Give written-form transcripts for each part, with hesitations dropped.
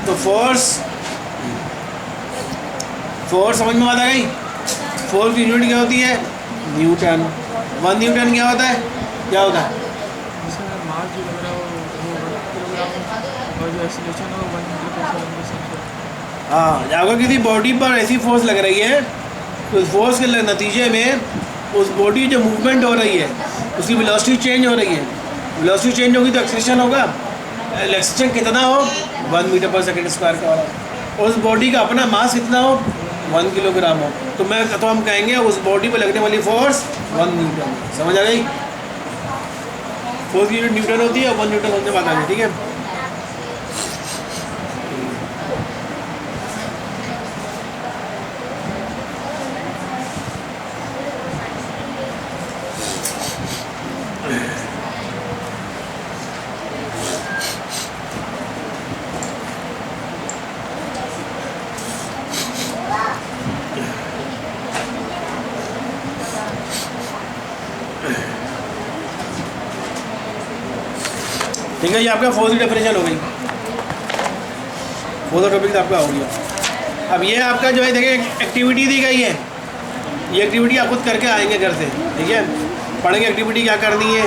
तो फोर्स समझ में बात आ गई। फोर्स की यूनिट क्या होती है? न्यूटन। 1 न्यूटन क्या होता है? क्या होता है? मास जो लग रहा है वो किलोग्राम और जो एक्सीलरेशन है वो 1 मीटर। हाँ, अगर किसी बॉडी पर ऐसी फोर्स लग रही है तो उस फोर्स के नतीजे में उस बॉडी जो मूवमेंट हो रही है उसकी वेलोसिटी चेंज हो रही है। वेलोसिटी चेंज होगी तो एक्सीलरेशन होगा। एक्सीलरेशन कितना हो? 1 मीटर पर सेकेंड स्क्वायर का हो। और उस बॉडी का अपना मास कितना हो? 1 किलोग्राम हो। तो हम कहेंगे उस बॉडी पर लगने वाली फोर्स 1 न्यूटन। समझ आ गई? फोर्स की यूनिट न्यूटन होती है और 1 न्यूटन होने बात आ गई। ठीक है। ठीक है, ये आपका फोर्स की डेफिनेशन हो गई। फोर्स का टॉपिक आपका हो गया। अब ये आपका जो है देखिए एक्टिविटी दी गई है। ये एक्टिविटी आप खुद करके आएंगे घर से। ठीक है, पढ़ेंगे एक्टिविटी क्या करनी है।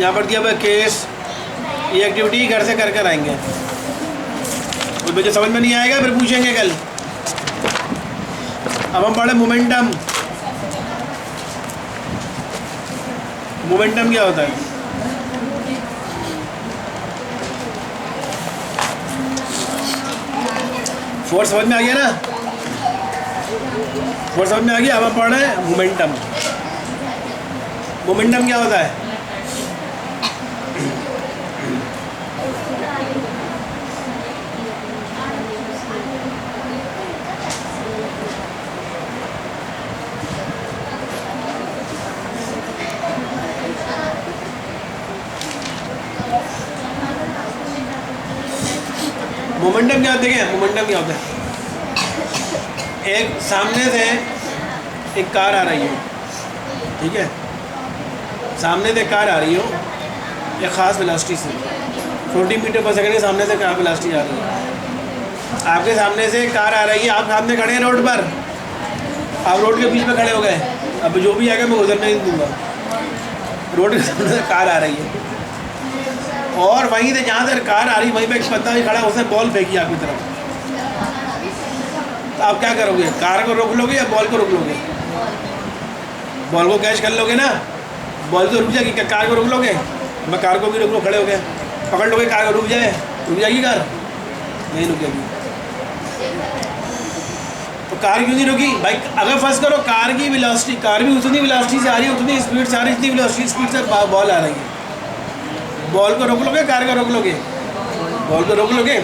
यहाँ पर दिया हुआ केस, ये एक्टिविटी घर से कर कर आएंगे। कुछ बच्चे समझ में नहीं आएगा फिर पूछेंगे कल। अब हम पढ़े मोमेंटम। मोमेंटम क्या होता है? फोर्स समझ में आ गया ना? फोर्स समझ में आ गया। अब हम पढ़ रहे हैं मोमेंटम। मोमेंटम क्या होता है? मोमेंटम क्या होता है? मोमेंटम क्या होता है? एक सामने से एक कार आ रही हो, ठीक है, सामने से कार आ रही हो एक ख़ास वेलोसिटी से 40 मीटर पर सेकंड के सामने से कार वेलोसिटी आ रही है। आपके सामने से कार आ रही है, आप सामने खड़े हैं रोड पर, आप रोड के बीच में खड़े हो गए। अब जो भी आएगा मैं गुजरने नहीं दूँगा। रोड के सामने से कार आ रही है और वहीं से जहाँ से कार आ रही वहीं पे एक बंदा भी खड़ा, उसने बॉल फेंकी आपकी तरफ। तो आप क्या करोगे? कार को रोक लोगे या बॉल को रोक लोगे? बॉल को कैच कर लोगे ना, बॉल तो रुक जाएगी। क्या कार को रोक लोगे? मैं कार को भी रोक लो, खड़े हो गए, पकड़ लोगे कार को, रुक जाएगी कार? नहीं रुकेगी। तो कार क्यों नहीं रुकी भाई? अगर फर्स्ट करो कार की वेलोसिटी, कार भी उतनी वेलोसिटी से आ रही है, उतनी स्पीड से आ रही है, जितनी वेलोसिटी स्पीड से बॉल आ रही है। बॉल को रोक लोगे, कार को रोक लोगे? बॉल को रोक लोगे।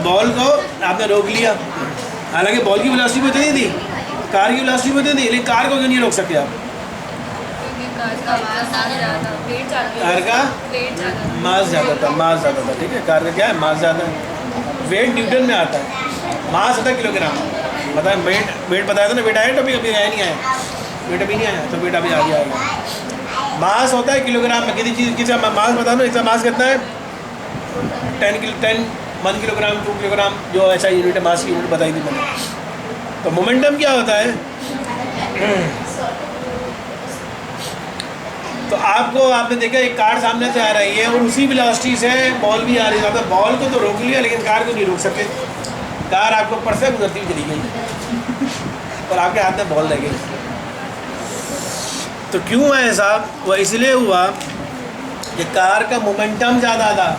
बॉल को आपने रोक लिया, हालांकि बॉल की वेलोसिटी भी उतनी थी, कार की वेलोसिटी भी उतनी थी, लेकिन कार को क्यों नहीं रोक सके आप? कार का मास ज़्यादा था। मास ज़्यादा था, ठीक है। कार का क्या है? मास ज़्यादा है। वेट न्यूटन में आता है, मास आता है किलोग्राम। बताए वेट बताया था ना? वेट आया तो अभी आया नहीं आया? वेट अभी नहीं आया तो वेट अभी आगे आएगा। मास होता है किलोग्राम में। किसी चीज़ किसी मास बता दो, इसका मास कितना है? 1 किलोग्राम 2 किलोग्राम, जो ऐसा यूनिट है, मास की यूनिट बताई थी मैंने। तो मोमेंटम क्या होता है? तो आपने देखा एक कार सामने से आ रही है और उसी वेलोसिटी से बॉल भी आ रही है। तो बॉल को तो रोक लिया लेकिन कार को नहीं रोक सके। कार आपको ऊपर से गुजरती हुई चली गई और आपके हाथ में बॉल लग गई। तो क्यों है ऐसा? वो इसलिए हुआ कि कार का मोमेंटम ज़्यादा था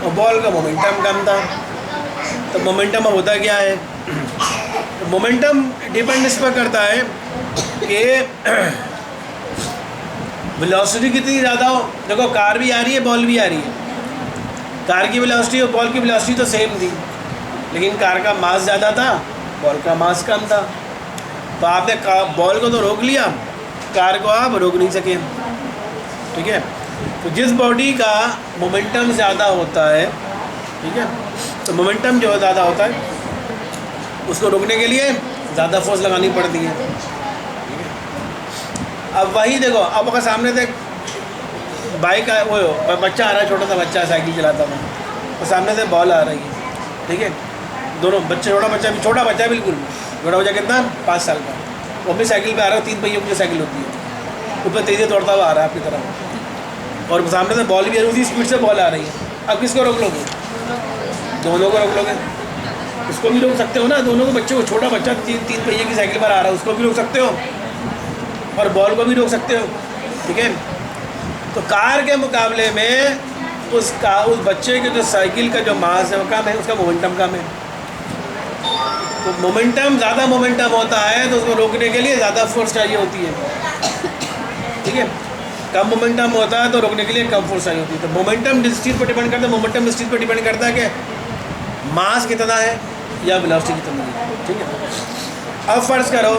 और बॉल का मोमेंटम कम था। तो मोमेंटम अब होता क्या है? तो मोमेंटम डिपेंड इस पर करता है कि वेलोसिटी कितनी ज़्यादा हो। देखो कार भी आ रही है, बॉल भी आ रही है। कार की वेलोसिटी और बॉल की वेलोसिटी तो सेम थी, लेकिन कार का मास ज़्यादा था, बॉल का मास कम था। तो आपने बॉल को तो रोक लिया, कार को आप रोक नहीं सके, ठीक है। तो जिस बॉडी का मोमेंटम ज़्यादा होता है, ठीक है, तो मोमेंटम जो ज़्यादा होता है उसको रोकने के लिए ज़्यादा फोर्स लगानी पड़ती है, ठीक है। अब वही देखो, अब अगर सामने से बाइक वो बच्चा आ रहा है, छोटा सा बच्चा साइकिल चलाता हुआ, तो सामने से बॉल आ रही है, ठीक है, दोनों बच्चे, छोटा बच्चा भी, छोटा बच्चा बिल्कुल, छोटा बच्चा कितना 5 साल का, वो अपनी साइकिल पे आ रहा है, 3 पहियों की जो साइकिल होती है, ऊपर तेज़ी दौड़ता हुआ आ रहा है आपकी तरफ, और सामने से बॉल भी उसी स्पीड से बॉल आ रही है। अब किसको रोक लोगे? दोनों को रोक लोगे। उसको भी रोक सकते हो ना, दोनों को, बच्चे को, छोटा बच्चा 3 पहिए की साइकिल पर आ रहा है, उसको भी रोक सकते हो और बॉल को भी रोक सकते हो। ठीक है, तो कार के मुकाबले में उस बच्चे के जो साइकिल का जो मास है वो कम है, उसका मोमेंटम कम है। तो मोमेंटम, ज़्यादा मोमेंटम होता है तो उसको रोकने के लिए ज़्यादा फोर्स चाहिए होती है। ठीक है, कम मोमेंटम होता है तो रोकने के लिए कम फोर्स चाहिए होती है। तो मोमेंटम किस चीज़ पर डिपेंड करता है? मोमेंटम इस चीज़ पर डिपेंड करता है कि मास कितना है या वेलोसिटी कितनी है। ठीक है, अब फर्ज करो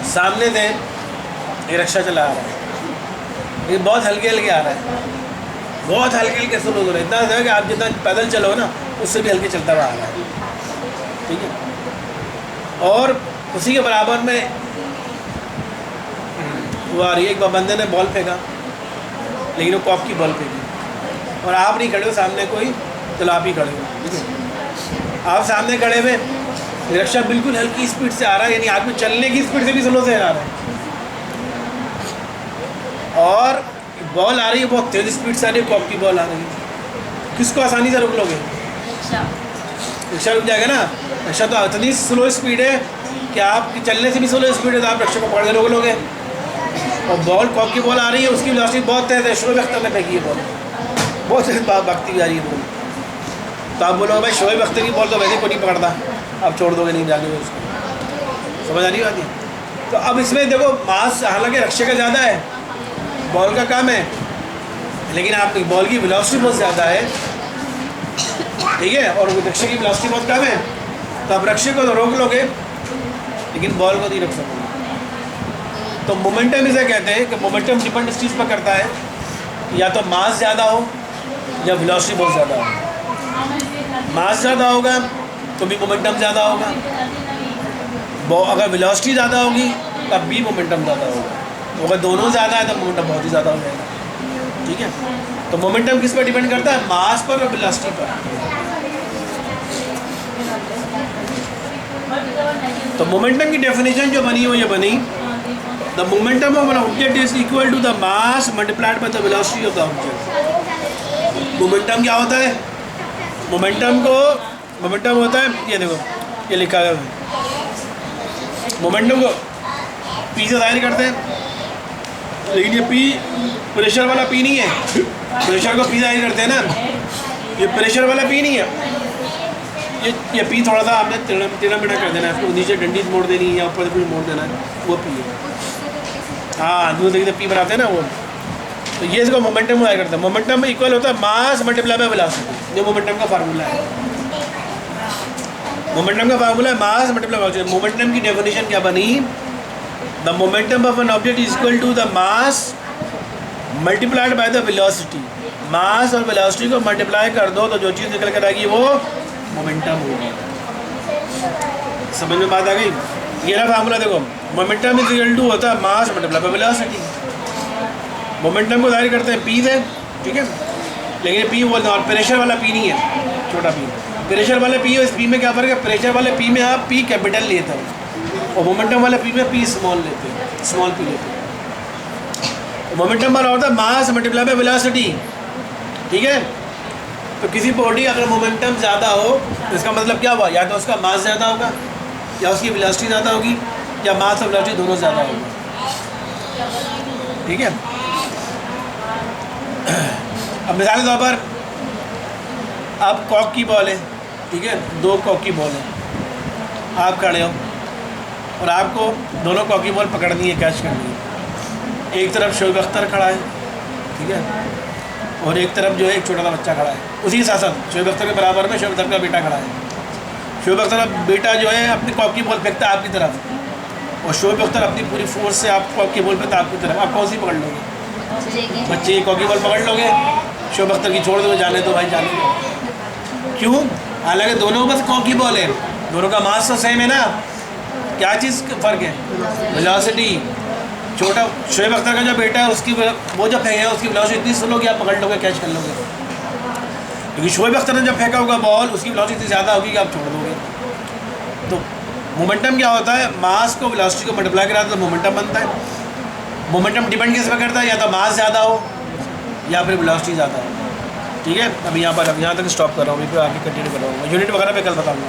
सामने से ये रिक्शा चला आ रहा है, ये बहुत हल्के हल्के आ रहा है, बहुत हल्के हल्के स्लो हो रहा है, इतना है कि आप जितना पैदल चलो ना उससे भी हल्के चलता हुआ आ रहा है। ठीक है, और उसी के बराबर में वो आ रही है, एक बंदे ने बॉल फेंका, लेकिन वो कॉक की बॉल फेंकी और आप नहीं खड़े हो सामने कोई, चलो आप ही खड़े हो। ठीक है, आप सामने खड़े हुए, रिक्शा बिल्कुल हल्की स्पीड से आ रहा है, यानी आदमी चलने की स्पीड से भी स्लो से आ रहा है, और बॉल आ रही है बहुत तेज़ स्पीड से आ रही है, कॉक की बॉल आ रही है। किसको आसानी से रोक लोगे? रिक्शा रुक जाएगा ना। रिक्शा तो इतनी स्लो स्पीड है कि आपकी चलने से भी स्लो स्पीड है, तो आप रिक्शा को पकड़ के रोक लोगे। और बॉल, कॉक की बॉल आ रही है, उसकी वेलोसिटी बहुत तेज़ है, शोएब अख्तर ने फेंकी है बॉल, बहुत तेज़ भागती हुई आ रही है बॉल। तो आप बोलोगे भाई शोएब अख्तर की बॉल तो वैसे कोई नहीं पकड़ता, आप छोड़ दोगे, नहीं डालोगे उसको, समझ आ रही बात है? तो अब इसमें देखो मास हालांकि रिक्शे का ज़्यादा है, बॉल का कम है, लेकिन आपकी बॉल की वेलोसिटी बहुत ज़्यादा है। ठीक है, और रिक्शे की वेलोसिटी बहुत कम है, तो आप रिक्शे को तो रोक लोगे लेकिन बॉल को नहीं रोक सकते। तो मोमेंटम इसे कहते हैं कि मोमेंटम डिपेंड इस चीज़ पर करता है, या तो मास ज़्यादा हो या वेलोसिटी बहुत ज़्यादा हो। मास ज़्यादा होगा तो भी मोमेंटम ज़्यादा होगा, अगर वेलोसिटी ज़्यादा होगी तब भी मोमेंटम ज़्यादा होगा, अगर दोनों ज़्यादा है तो मोमेंटम बहुत ही ज़्यादा हो जाएगा। ठीक है, तो मोमेंटम किस पर डिपेंड करता है? मास पर और वेलोसिटी पर। तो मोमेंटम की डेफिनेशन जो बनी वो ये बनी, the momentum of an object is equal to the mass multiplied by the velocity of the object. Momentum क्या होता है? मोमेंटम होता है, ये देखो ये लिखा है, मोमेंटम को पी से जाहिर करते हैं, लेकिन ये पी प्रेशर वाला पी नहीं है, प्रेशर को पी जाहिर करते हैं ना, ये प्रेशर वाला पी नहीं है, ये पी थोड़ा सा आपने टेढ़ा मेढ़ा कर देना है, उसको नीचे डंडी मोड़ देनी है या ऊपर कुछ मोड़ देना है, वो पी है। हाँ, दूसरे तरीके से पी बनाते हैं ना वो, तो ये इसको मोमेंटम जाहिर करते हैं। मोमेंटम में इक्वल होता है मास मल्टीप्लाई बाय वेलोसिटी, जो मोमेंटम का फार्मूला है। मोमेंटम का फार्मूला है mass multiply by velocity. Momentum की डेफिनेशन क्या बनी? The momentum of an object is equal to the mass multiplied by the velocity. Mass और वेलोसिटी को मल्टीप्लाई कर दो तो जो चीज़ निकल कर आएगी वो मोमेंटम होगी। समझ में बात आ गई? ये ना फार्मूला देखो, मोमेंटम इज इक्वल टू होता है mass multiply by velocity. Momentum को जाहिर करते हैं पी से, ठीक है, लेकिन पी बोलते हैं, और प्रेशर वाला पी नहीं है, छोटा पी। प्रेशर वाले पी और इस पी में क्या फ़र्क है? प्रेशर वाले पी में आप पी कैपिटल लेते हो और मोमेंटम वाले पी में पी स्मॉल लेते हो, स्मॉल पी लेते हो। मोमेंटम वाला होता है मास मल्टीप्लाई बाय वेलोसिटी। ठीक है, तो किसी बॉडी अगर मोमेंटम ज़्यादा हो तो इसका मतलब क्या हुआ? या तो उसका मास ज़्यादा होगा या उसकी वेलोसिटी ज़्यादा होगी, या मास और वेलोसिटी दोनों ज़्यादा होगा। ठीक है, अब मिसाल के तौर पर अब कॉक की बॉल है, ठीक है, 2 कॉक की बॉल है, आप खड़े हो और आपको दोनों कॉक की बॉल पकड़नी है, कैच करनी है। एक तरफ शोएब अख्तर खड़ा है, ठीक है, और एक तरफ जो है एक छोटा सा बच्चा खड़ा है, उसी के साथ साथ शोएब अख्तर के बराबर में शोएब अख्तर का बेटा खड़ा है। शोएब अख्तर का बेटा जो है अपनी कॉक की बॉल फेंकता है आपकी तरफ, और शोएब अख्तर अपनी पूरी फोर्स से आप कॉक की बॉल फेंकता है आपकी तरफ। आप कौन सी पकड़ लोगे? बच्चे की कॉक की बॉल पकड़ लोगे, शोएब अख्तर की छोड़ दो, जाने दो भाई, जाने दो। क्यों? हालांकि दोनों बस कॉक की बॉल है, दोनों का मास तो सेम है ना। क्या चीज़ फ़र्क है? वेलोसिटी। छोटा शोएब अख्तर का जो बेटा है उसकी वो जो फेंक है उसकी वेलोसिटी इतनी स्लो कि आप पकड़ लोगे, कैच कर लोगे। क्योंकि शोएब अख्तर ने जब फेंका होगा बॉल उसकी वेलोसिटी इतनी ज़्यादा होगी कि आप छोड़ दोगे। तो मोमेंटम क्या होता है, मास को वेलोसिटी को मल्टीप्लाई कराता है तो मोमेंटम बनता है। मोमेंटम डिपेंड किस पर करता है, या तो मास ज़्यादा हो या फिर वेलोसिटी ज़्यादा हो। ठीक है, अभी यहाँ तक स्टॉप कर रहा हूँ, अभी फिर आगे कंटिन्यू कर रहा हूँ, यूनिट वगैरह पे कल बताऊँगा।